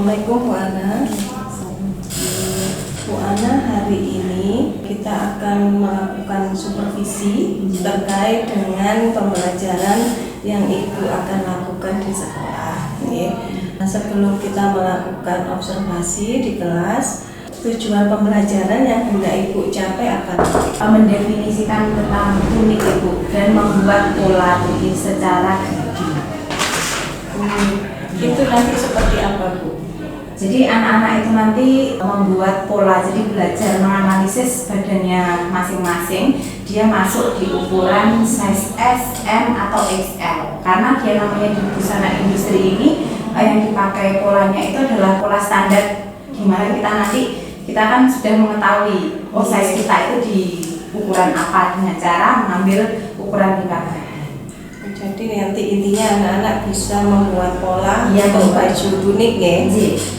Assalamualaikum Bu Ana. Bu Ana, hari ini kita akan melakukan supervisi terkait dengan pembelajaran yang Ibu akan lakukan di sekolah. Nah, sebelum kita melakukan observasi di kelas, tujuan pembelajaran yang hendak Ibu capai apa? Mendefinisikan tentang unik Ibu dan membuat pola tulis secara grading. Itu nanti seperti apa Bu? Jadi anak-anak itu nanti membuat pola, jadi belajar menganalisis badannya masing-masing. Dia masuk di ukuran size S, M, atau XL. Karena dia namanya di busana industri ini yang dipakai polanya itu adalah pola standar. Gimana kita kan sudah mengetahui size kita itu di ukuran apa dengan cara mengambil ukuran tingkat. Jadi nanti intinya anak-anak bisa membuat pola untuk baju unik ya.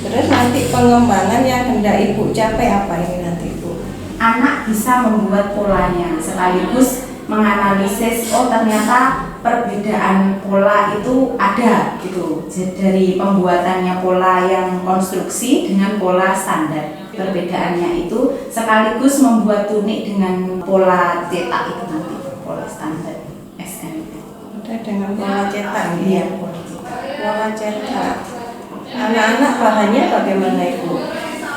Terus nanti pengembangan yang hendak Ibu capai apa ini nanti Ibu? Anak bisa membuat polanya sekaligus menganalisis ternyata perbedaan pola itu ada gitu. Jadi dari pembuatannya pola yang konstruksi dengan pola standar. Perbedaannya itu sekaligus membuat tunik dengan pola cetak itu nanti, pola standar SM. Dengan pola cetak ya. Pola cetak. Anak-anak bahannya bagaimana Ibu?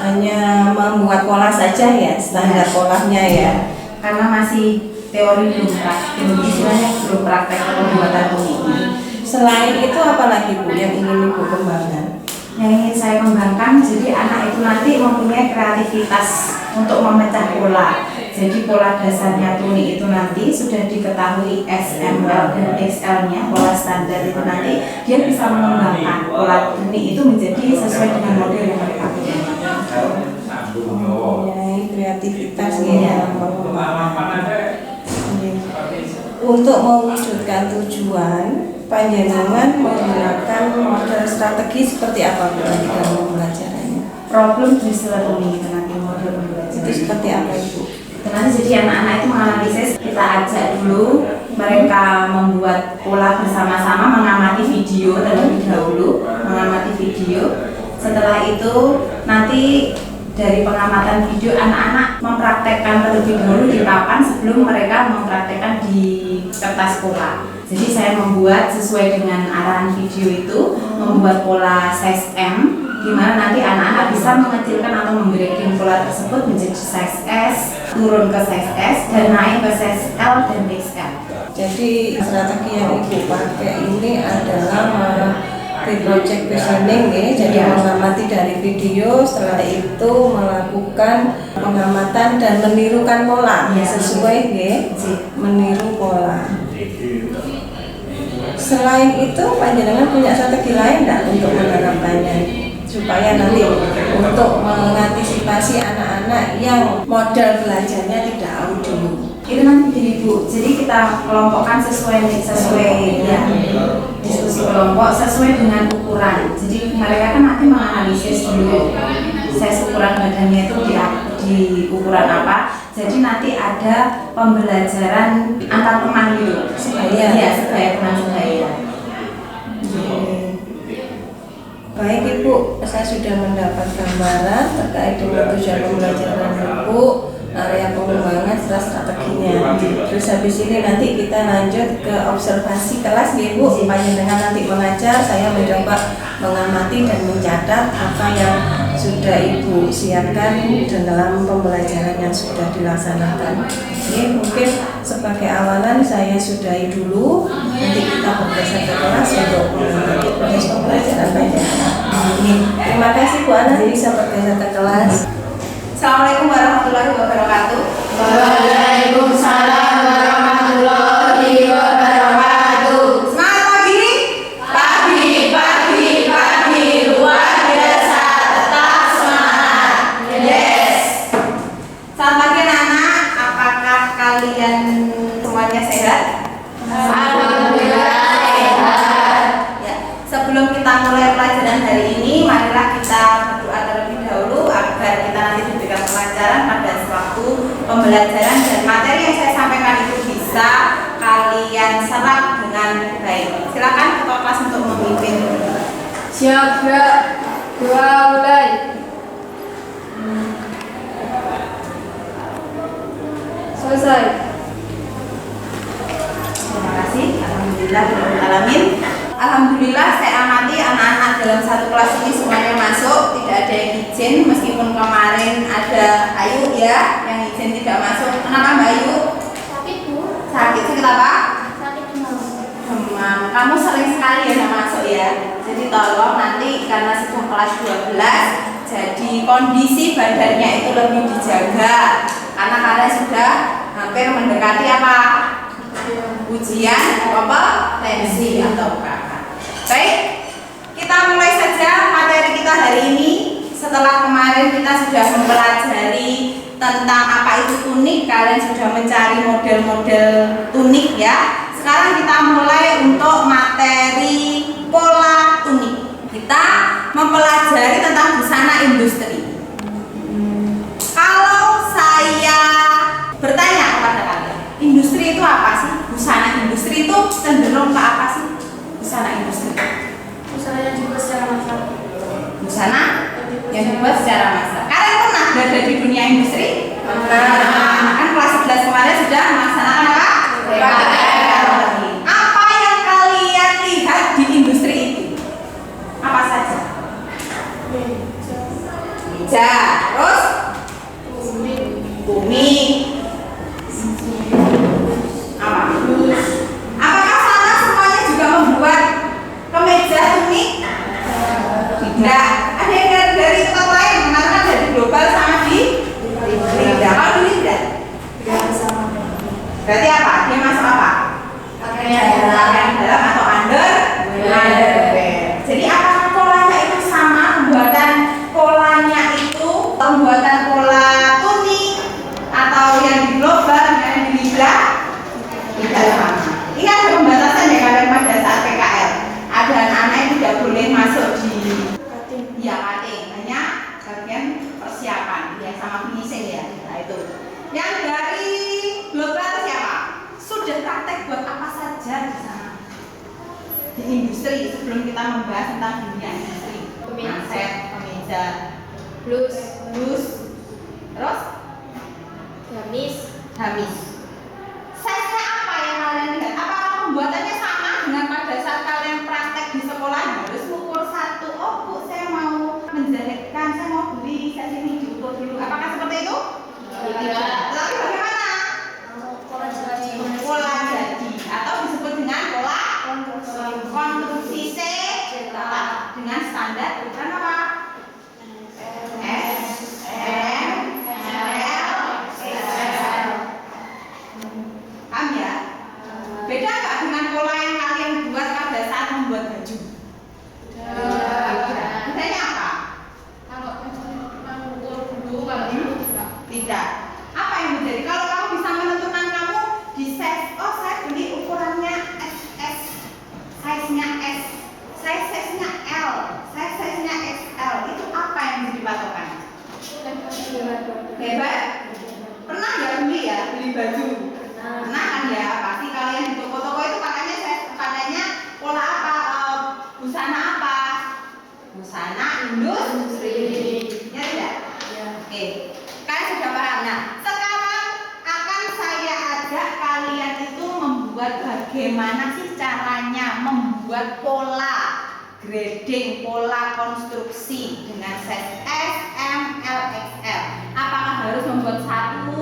Hanya membuat pola saja ya, standar polanya ya. Karena masih teori belum praktek pembuatan tuniknya. Selain itu apa lagi Bu yang ingin Ibu kembangkan? Yang ingin saya kembangkan, jadi anak itu nanti mempunyai kreativitas untuk memecah pola. Jadi pola dasarnya tunik itu nanti sudah diketahui SML dan XL-nya, pola standar itu nanti dia bisa mengembangkan pola tunik itu menjadi sesuai dengan model yang mereka punya. Kreativitas ya. Untuk mewujudkan tujuan, panjenengan menggunakan model strategi seperti apa Bu dalam pembelajarannya? Problem based learning itu nanti model pembelajaran. Itu seperti apa Ibu? Nanti jadi anak-anak itu menganalisis, kita ajak dulu mereka membuat pola bersama-sama, mengamati video terlebih dahulu, mengamati video. Setelah itu nanti dari pengamatan video anak-anak mempraktekkan terlebih dahulu di papan sebelum mereka mempraktekkan di kertas pola. Jadi saya membuat sesuai dengan arahan video itu, membuat pola size M, di mana nanti anak-anak bisa mengecilkan atau membreaking pola tersebut menjadi size S, turun ke size S, dan naik ke size L dan XL. Jadi strategi yang Ibu pakai ini adalah project visioning ya, jadi mengamati dari video, setelah itu melakukan pengamatan dan menirukan pola sesuai ya, meniru pola. Selain itu, panjenengan punya strategi lain enggak untuk menerapkannya supaya nanti untuk mengantisipasi anak-anak yang model belajarnya tidak audio? Itu nanti jadi Bu, jadi kita kelompokkan sesuai ya, diskusi kelompok sesuai dengan ukuran. Jadi mereka kan nanti menganalisis dulu size ukuran badannya itu di ukuran apa. Jadi nanti ada pembelajaran antar teman gitu, sebaya teman sebaya. Baik Ibu, saya sudah mendapat gambaran terkait dengan tujuan pembelajaran Ibu, area pengembangan serta strateginya. Terus habis ini nanti kita lanjut ke observasi kelas ya Ibu. Panjenengan nanti mengajar, saya mencoba mengamati dan mencatat apa yang sudah Ibu siapkan dan dalam pembelajaran yang sudah dilaksanakan. Ini mungkin sebagai awalan saya sudahi dulu, nanti kita bergeser ke kelas untuk mengamati proses pembelajaran panjenengan. Terima kasih Bu Ana, bisa bergeser ke kelas. Assalamualaikum warahmatullahi wabarakatuh. Waalaikumsalam warahmatullahi wabarakatuh. Semangat pagi. Pagi luar biasa, tetap semangat. Yes. Selamat pagi anak-anak. Apakah kalian semuanya sehat? Alhamdulillah sehat. Ya. Sebelum kita mulai pelajaran hari ini, marilah kita berdoa terlebih dahulu agar kita nanti diberikan pelajaran pada suatu pembelajaran dan materi yang saya sampaikan itu bisa kalian serap dengan baik. Silakan ketua kelas untuk memimpin. Siap. 2, mulai. Selesai. Terima kasih. Alhamdulillah alamin. Alhamdulillah saya amati anak-anak dalam satu kelas ini semuanya masuk, tidak ada yang izin meskipun kemarin ada Ayu ya yang izin tidak masuk. Kenapa Mbak Ayu? Sakit, Bu. Sakit apa? Sakit demam. Demam. Kamu sering sekali ya nggak masuk ya. Jadi tolong nanti karena sudah kelas 12, jadi kondisi badannya itu lebih dijaga karena kalian sudah hampir mendekati apa? Ujian kompetensi atau UKK. Baik, kita mulai saja materi kita hari ini. Setelah kemarin kita sudah mempelajari tentang apa itu tunik, kalian sudah mencari model-model tunik ya. Sekarang kita mulai untuk materi pola tunik. Kita mempelajari tentang busana industri. Kalau saya bertanya kepada kalian, industri itu apa sih? Busana industri itu cenderung ke apa sih? Busana industri. Busana yang dibuat secara massal. Busana yang dibuat secara massal. Kalian pernah berada di dunia industri? Nah, kan kelas 11 kemarin sudah melaksanakan apa? Apa yang kalian lihat di industri itu? Apa saja? Meja, terus bumi. Apa? Apakah sana semuanya juga membuat kemeja tunik? Tidak. Ada yang dari tempat lain, mengatakan dari global sama di Linda. Kalau di Linda? Berarti apa? Dia masuk apa? Pakaian dalam atau underwear. Jadi apakah polanya itu sama? Polanya itu pembuatan pola tunik atau yang di global yang di Linda? Tidak sama. Ini ada pembatasan ya kalian pada saat PKL. Ada anak-anak yang tidak boleh masuk di cutting, hanya bagian persiapan ya sama finishing ya. Nah itu. Yang dari global siapa? Sudah praktek buat apa saja di sana? Di industri sebelum kita membahas tentang dunia industri. Kemeja, kemeja, Blus, terus gamis. Size-nya apa yang kalian lihat? Apakah pembuatannya sama dengan pada saat kalian praktek di sekolah? Harus ukur satu. Oh Bu, saya mau menjahitkan, saya mau beli size ini diukur dulu. Apakah seperti itu? Tidak. Tetapi bagaimana? Pola jadi atau disebut dengan pola konstruksi C dengan standar ukuran apa? S, M, L, XL. Paham ya? Beda nggak dengan pola yang kalian buat pada saat membuat baju? Bedanya apa? Tidak. Apa yang menjadi? Kalau kamu bisa menentukan kamu di size, oh saya beli ukurannya SS, size-nya S, size-nya L, size-nya XL, itu apa yang menjadi patokan? Hebat? Pernah nggak beli baju? Pernah kan ya? Pasti kalian di toko-toko itu pakainya pola apa? Busana apa? Busana industri. Ya tidak? Ya. Oke. Kalian sudah paham. Nah, sekarang akan saya ajak kalian itu membuat bagaimana sih caranya membuat pola grading, pola konstruksi dengan size S, M, L, XL. Apakah harus membuat satu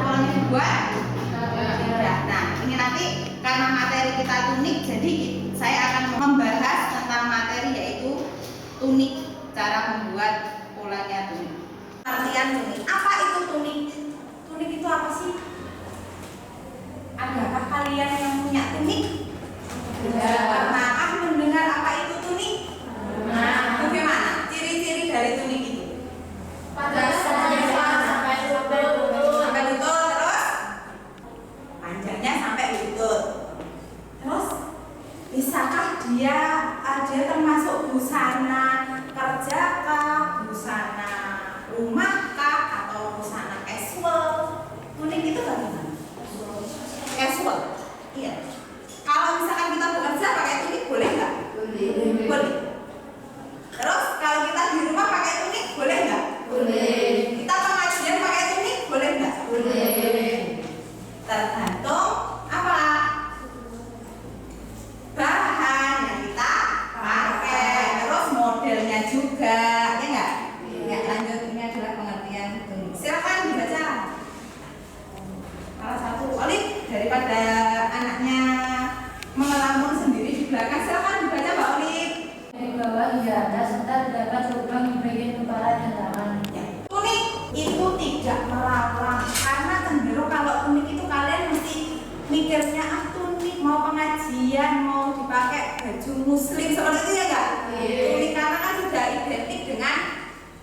polanya dibuat? Tidak. Nah, ini nanti karena materi kita tunik, jadi saya akan membahas tentang materi yaitu tunik, cara membuat polanya tunik. Artian tunik. Apa itu tunik? Tunik itu apa sih? Adakah kalian yang punya tunik? Tidak. Pernahkah mendengar apa itu tunik? Bagaimana? Ciri-ciri dari tunik itu? Sampai lutut, terus panjangnya sampai lutut. Terus bisakah dia termasuk busana kerja kah, busana rumah kah, atau busana casual? Tunik itu bagaimana? Casual. Iya. Kalau misalkan kita bekerja pakai tunik boleh nggak? Boleh. Terus kalau kita di daripada anaknya mengelamun sendiri di belakang, silakan dibaca Mbak Olip. Di bawah hingga atas serta terdapat lubang di bagian kepala dan tangan. Ya. Tunik itu tidak melarang, karena cenderung kalau tunik itu kalian mesti mikirnya tunik mau pengajian, mau dipakai baju muslim seperti itu ya enggak? Tunik karena kan sudah identik dengan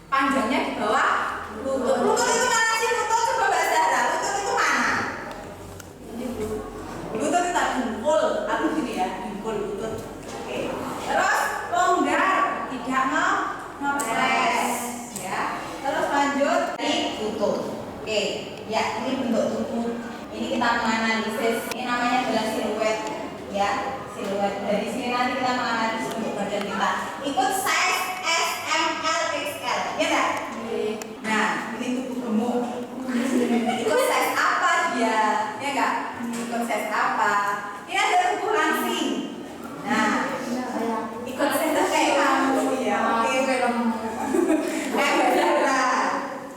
panjangnya di bawah lutut. Lutut itu mana sih? Lutut coba Mbak Zahra. Lutut itu mana? Lutut itu tak dengkul, aku gini ya, dengkul lutut. Oke. Terus longgar, tidak mau ngepres, ya. Terus lanjut di lutut. Oke, ya ini bentuk tubuh. Ini kita menganalisis. Ini namanya adalah siluet, ya. Siluet. Dari sini nanti kita menganalisis bentuk badan kita. Ikut size S, M, L, XL, ya enggak? Nah, ini tubuh gemuk. Ikut size apa dia? Ya enggak? Ikut size apa? Ini ada tubuh langsing. Nah, ikut size kayak kamu ya. Oke, film.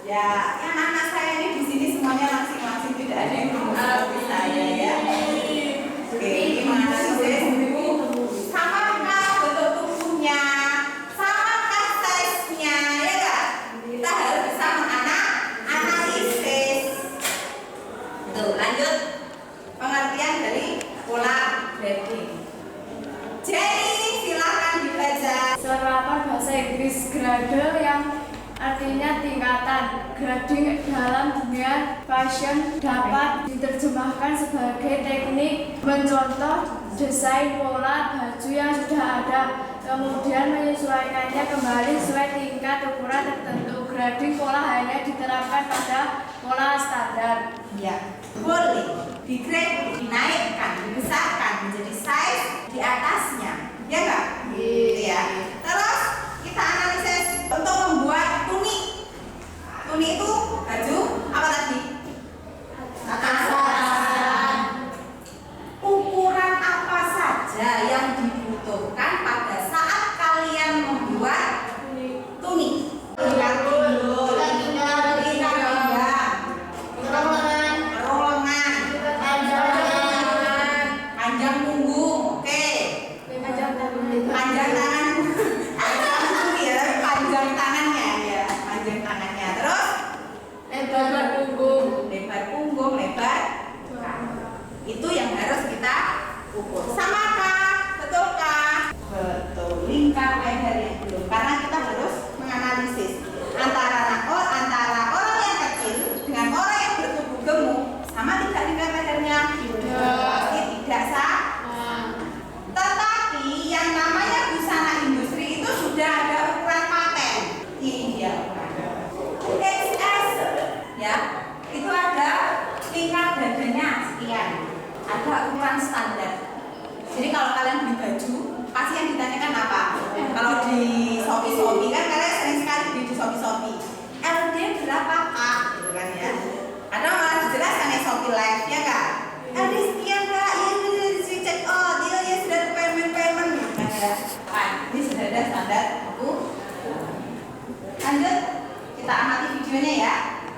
Ya, yang anak saya ini di sini semuanya langsing-langsing, tidak ada yang gemuk seperti saya ya. Oke, ini menganalisis samakah bentuk tubuhnya, samakah size-nya, ya enggak? Kita harus bisa menganalisis. Tuh, lanjut pengertian dari pola grading. Jadi silakan dibaca. Serapan bahasa Inggris gradle yang artinya tingkatan. Grading dalam dunia fashion dapat diterjemahkan sebagai teknik mencontoh desain pola baju yang sudah ada, kemudian menyesuaikannya kembali sesuai tingkat ukuran tertentu. Grading pola hanya diterapkan pada pola standar. Ya, boleh digrade, dinaikkan, dibesarkan menjadi size di atasnya, ya enggak? Ya. Terus kita analisis untuk membuat tunik. Tunik itu baju apa tadi? Atasan. Ukuran apa saja yang dibutuhkan pada saat kalian membuat tunik? Lingkar pinggul, lingkar pinggang, rolengan, panjang punggung, oke. Panjang tangan, panjang tangannya ya, panjang tangannya. Terus lebar punggung, lebar. Itu yang harus kita ukur. Samakah? Betulkah? Betul. Lingkar lebarnya belum, karena kita harus menganalisis antara orang yang kecil dengan orang yang bertubuh gemuk, sama tidak lingkar lebarnya? Pasti tidak sama. Tetapi yang namanya busana industri itu sudah ada ukuran paten. Ini dia ukurannya. XS, ya, itu ada lingkar dadanya sekian. Ada ukuran standar. Jadi kalau kalian beli baju, pasti yang ditanyakan apa? Kalau di Shopee kan kalian sering sekali beli di Shopee. LD berapa Pak? Gitu kan ya. Ada malah dijelaskan di Shopee Live, ya Kak? LD sekian Kak, ya sudah dicek out, ya sudah payment gitu kan ya. Kan, ini sudah ada standar buku. Lanjut, kita amati videonya ya.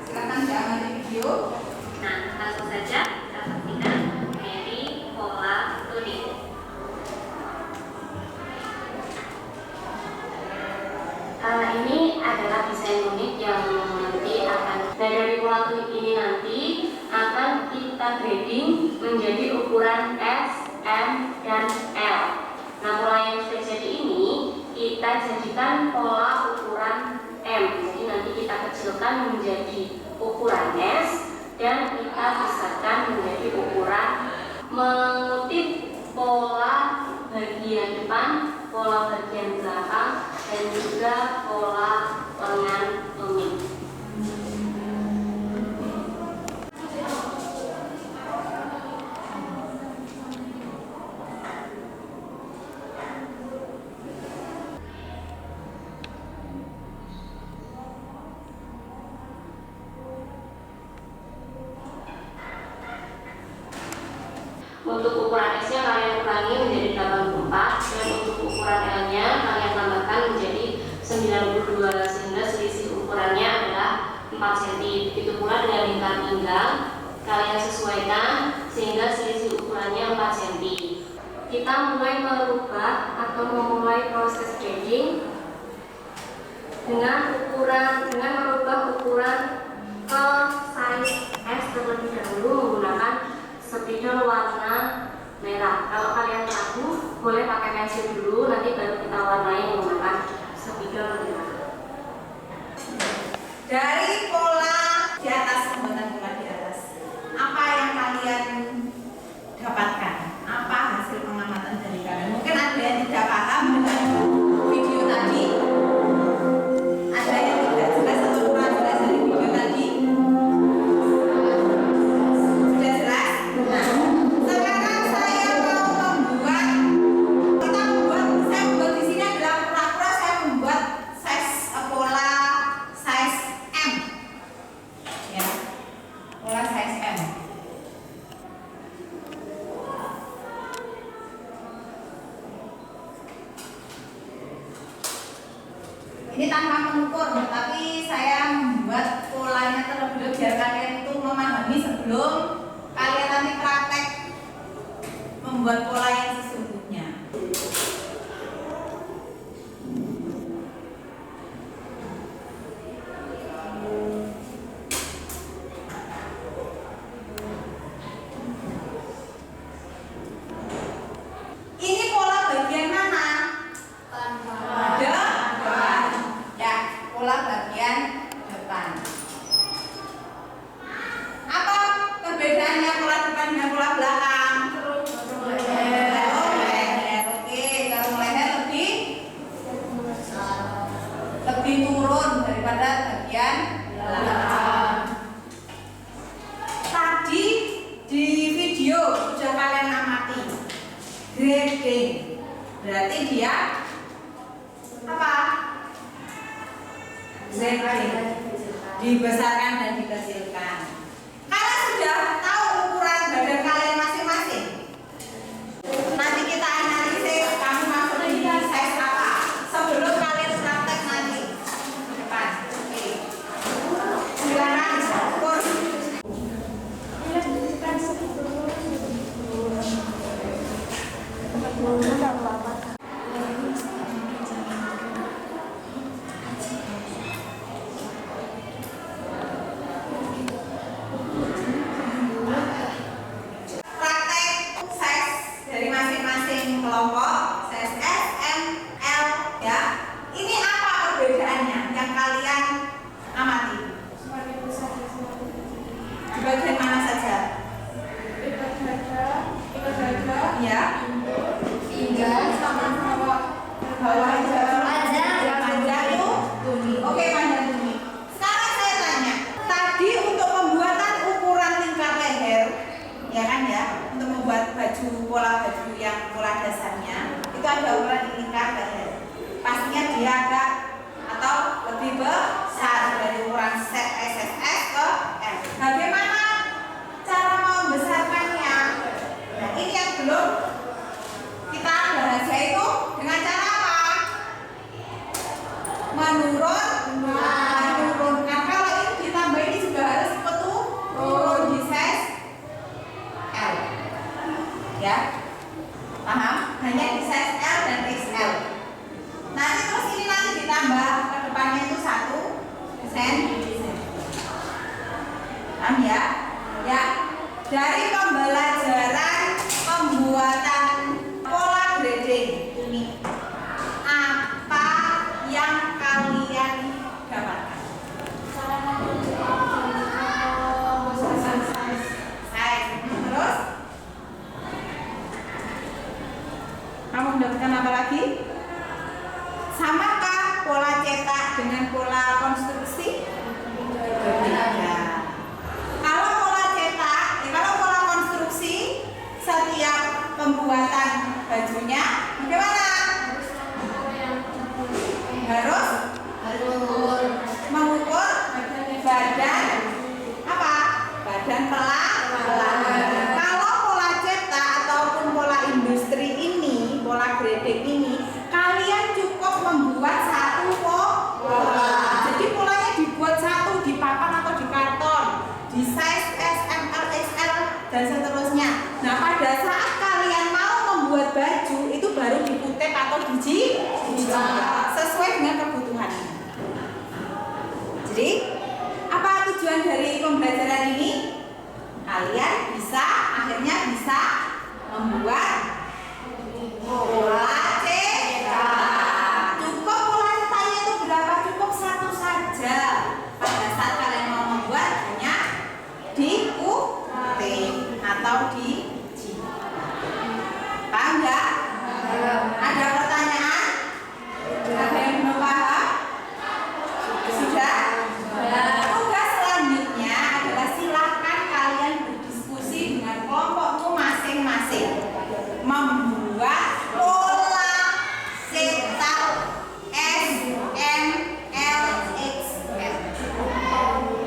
Silakan diamati video. Nah, langsung saja kita saksikan dari pola tunik. Ini adalah desain tunik yang nanti akan, nah dari pola tunik ini nanti akan kita grading menjadi ukuran S, M, dan L. Nah, pola yang sudah jadi ini kita jadikan pola ukuran M. Jadi nanti kita kecilkan menjadi ukuran S dan kita besarkan menjadi ukuran, mengutip pola bagian depan, pola bagian belakang, dan juga pola lengan tunik. Untuk ukuran S nya kalian kurangi menjadi 84, dan untuk ukuran L nya kalian tambahkan menjadi 92, sehingga selisih ukurannya adalah 4 cm. Begitu pula dengan lingkar pinggang, kalian sesuaikan sehingga selisih ukurannya 4 cm. Kita mulai merubah atau memulai proses grading dengan merubah ukuran ke size S terlebih dahulu menggunakan spidol warna merah. Kalau kalian ragu, boleh pakai pensil dulu, nanti baru kita warnai menggunakan spidol merah. Dari pola di atas, pembuatan pola di atas, apa yang kalian dapatkan? Apa hasil pengamatan dari kalian? Mungkin ada yang tidak paham dengan video tadi, ada yang tidak jelas atau kurang jelas dari video tadi. Sudah jelas? Nah, sekarang saya mau saya membuat di sini adalah pura-pura saya membuat size pola size M, ya, pola size M. Ini tanpa mengukur, tapi saya membuat polanya terlebih dahulu biar kalian itu memahami sebelum kalian nanti praktek membuat pola yang sesungguhnya. Ini pola bagian mana? Depan. Ya, pola bagian depan. Apa perbedaannya pola depan dengan pola belakang? Leher. Oke, kalau leher lebih turun daripada bagian belakang. Tadi di video sudah kalian amati grading, berarti dia apa? Grading, dibesarkan dan dikecilkan. Kalian sudah tahu ukuran badan kalian masing-masing. Nanti kita analisis kamu masuk di size apa sebelum kalian praktek nanti depan. Oke, silakan ukur. Praktek size dari masing-masing kelompok, size S, M, L, ya. Ini apa perbedaannya yang kalian amati? Di bagian mana saja? Ya. Bawah aja. Panjang itu tumi. Oke, panjang tumi. Sekarang saya tanya, tadi untuk pembuatan ukuran lingkar leher, ya kan ya, untuk membuat pola baju yang pola dasarnya, itu ada ukuran lingkar leher. Pastinya dia agak atau lebih besar dari ukuran set SSS ke M. Bagaimana cara membesarkannya? Nah, ini yang belum kita bahas, yaitu dengan cara apa? Menurunkan. Kalau ini ditambah, ini juga harus turun di size L, ya, paham? Hanya di size L dan XL. Nanti terus ini nanti ditambah ke depannya itu 1 cm. Paham ya? Ya, dari pembelajaran pembuatan pola grading ini, apa yang kalian dapatkan? Size. Terus kamu mendapatkan apa lagi? Samakah pola cetak dengan pola konstruksi? Berbeda. Kalau pola cetak, kalau pola konstruksi, setiap pembuatan bajunya bagaimana? Harus mengukur badan apa? Badan pelang. Kalau pola cetak ataupun pola industri ini, pola grading ini, kalian cukup membuat satu pola. Jadi polanya dibuat satu di papan atau di karton, di size S, M, L, XL dan seterusnya. step atau sesuai dengan kebutuhan. Jadi, apa tujuan dari pembelajaran ini? Kalian akhirnya bisa membuat pola cetak. Cukup pola cetaknya itu berapa? Cukup satu saja. Pada saat kalian mau membuat hanya dikutip atau paham nggak? Ada pertanyaan? Ada yang belum paham? Sudah? Tugas selanjutnya adalah silakan kalian berdiskusi dengan kelompokmu masing-masing membuat pola cetak SMLXL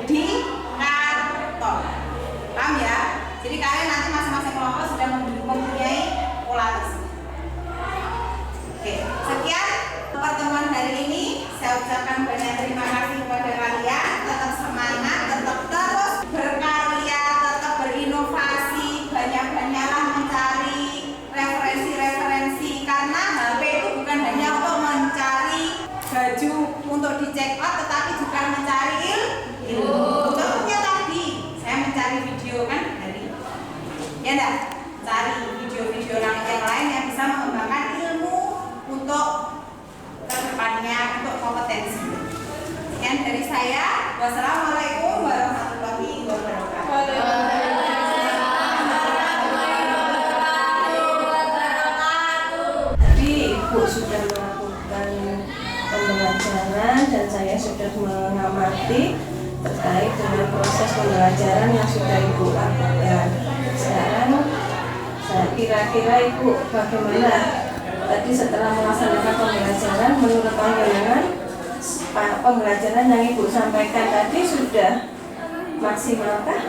di karton. Paham ya? Jadi kalian nanti masing-masing kelompok sudah mempunyai pola tersebut. Oke, sekian pertemuan hari ini. Saya ucapkan banyak terima kasih kepada kalian. Tetap semangat, tetap terus berkarya, tetap berinovasi, banyak-banyaklah mencari referensi-referensi, karena HP itu bukan hanya untuk mencari baju untuk dicek out, tetapi juga mencari ilmu. Contohnya tadi saya mencari video kan hari, ya enggak? Cari video-video yang lain yang bisa mengembangkan ilmu untuk kedepannya, untuk kompetensi. Sekian dari saya. Wassalamualaikum warahmatullahi wabarakatuh. Tadi Ibu sudah melakukan pembelajaran dan saya sudah mengamati terkait dengan proses pembelajaran yang sudah Ibu lakukan. Sekarang saya kira-kira Ibu bagaimana tadi setelah melaksanakan pembelajaran, menurut panjenengan pembelajaran yang Ibu sampaikan tadi sudah maksimalkah?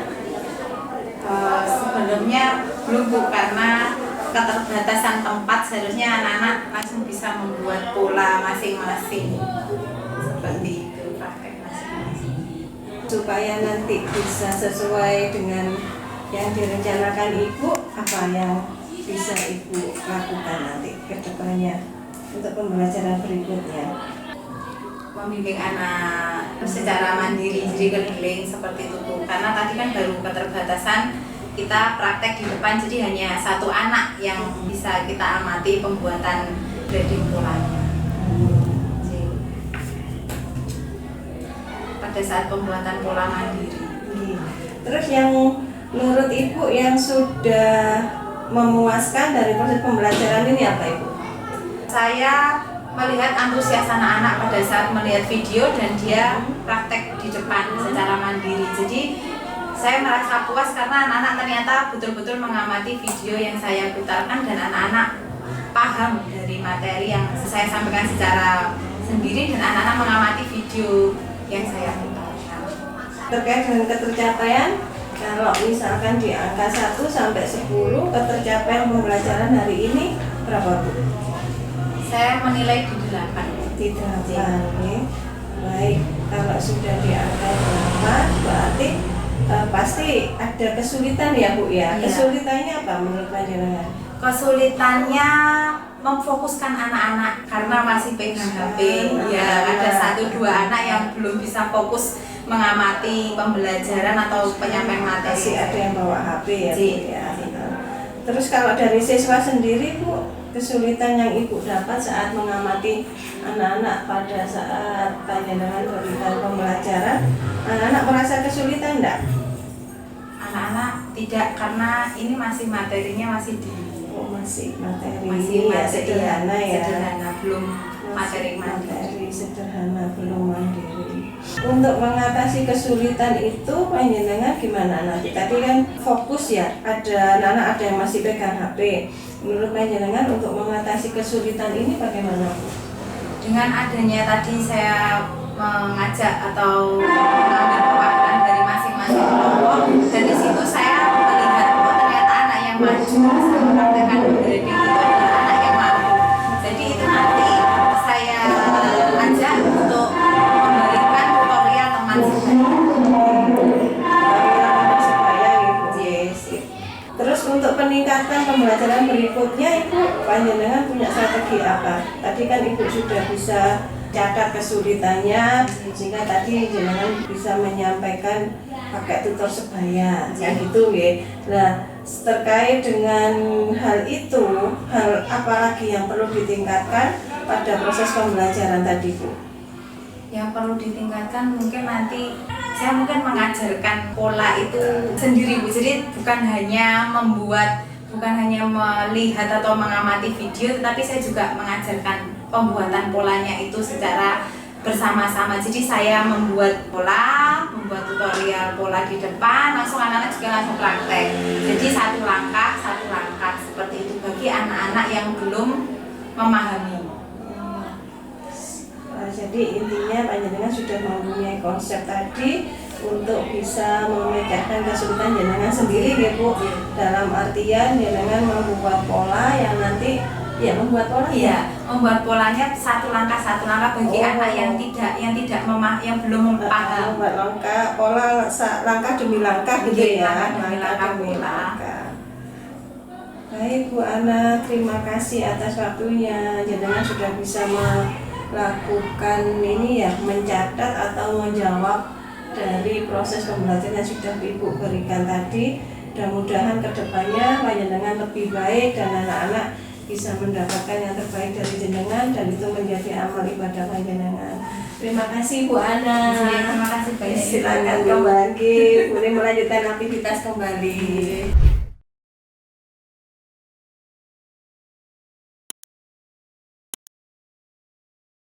Sebelumnya belum Bu, karena keterbatasan tempat, seharusnya anak-anak langsung bisa membuat pola masing-masing seperti itu, praktek masing-masing. Supaya nanti bisa sesuai dengan yang direncanakan Ibu, apa yang bisa Ibu lakukan nanti ke depannya untuk pembelajaran berikutnya? Membimbing anak secara mandiri, jadi keliling seperti itu Bu. Karena tadi kan baru keterbatasan kita praktek di depan, jadi hanya satu anak yang bisa kita amati pembuatan grading polanya. Pada saat pembuatan pola mandiri. Terus yang menurut Ibu yang sudah memuaskan dari proses pembelajaran ini apa Ibu? Saya melihat antusias anak-anak pada saat melihat video dan dia praktek di depan secara mandiri. Jadi saya merasa puas karena anak-anak ternyata betul-betul mengamati video yang saya putarkan dan anak-anak paham dari materi yang saya sampaikan secara sendiri dan anak-anak mengamati video yang saya putarkan. Terkait dengan ketercapaian, kalau misalkan di angka 1 sampai 10 ketercapaian pembelajaran hari ini berapa Bu? Saya menilai di 8. Di 8, ya. Baik, kalau sudah di angka 8 berarti pasti ada kesulitan ya Bu ya? Iya. Kesulitannya apa menurut panjenengan? Kesulitannya memfokuskan anak-anak karena masih pegang HP. Ya, ada 1-2 anak yang belum bisa fokus mengamati pembelajaran atau penyampaian materi. Masih ada yang bawa HP ya Bu ya. Masih. Terus kalau dari siswa sendiri Bu, kesulitan yang Ibu dapat saat mengamati anak-anak pada saat panjenengan berikan pembelajaran, anak-anak merasa kesulitan enggak? Anak-anak tidak, karena ini masih materinya masih masih materi masih sederhana ya. Sederhana, belum materi materi sederhana, belum mandiri. Untuk mengatasi kesulitan itu panjenengan gimana nanti? Tadi kan fokus ya, ada anak-anak ada yang masih pegang HP. Menurut panjenengan untuk mengatasi kesulitan ini bagaimana? Dengan adanya tadi saya mengajak atau mengambil perwakilan dari masing-masing kelompok, dari situ saya melihat bahwa ternyata anak yang maju bisa mempraktekkan grading itu adalah anak yang mampu. Jadi itu nanti saya ajak untuk memberikan tutorial teman sebaya. Terus untuk peningkatan pembelajaran berikutnya, Ibu panjenengan punya strategi apa? Tadi kan Ibu sudah bisa catat kesulitannya, sehingga tadi jenengan bisa menyampaikan pakai tutor sebaya, ya gitu ya. Nah, terkait dengan hal itu, hal apa lagi yang perlu ditingkatkan pada proses pembelajaran tadi, Bu? Yang perlu ditingkatkan mungkin nanti saya mungkin mengajarkan pola itu sendiri, Bu. Jadi bukan hanya melihat atau mengamati video, tetapi saya juga mengajarkan pembuatan polanya itu secara bersama-sama. Jadi saya membuat membuat tutorial pola di depan, langsung anak-anak juga langsung praktek. Jadi satu langkah seperti itu bagi anak-anak yang belum memahami. Jadi intinya panjenengan sudah mempunyai konsep tadi untuk bisa memecahkan kesulitan jenengan sendiri ya Bu. Dalam artian jenengan membuat pola yang nanti membuat polanya satu langkah bagi anak yang belum paham. Membuat langkah demi langkah gitu ya. Langkah demi langkah. Baik Bu Ana, terima kasih atas waktunya. Jenengan sudah bisa melakukan mencatat atau menjawab dari proses pembelajaran yang sudah Ibu berikan tadi. Mudah-mudahan kedepannya panjenengan lebih baik dan anak-anak bisa mendapatkan yang terbaik dari jenengan dan itu menjadi amal ibadah panjenengan. Terima kasih Bu Ana. Terima kasih banyak. Silakan kembali, boleh melanjutkan aktivitas kembali.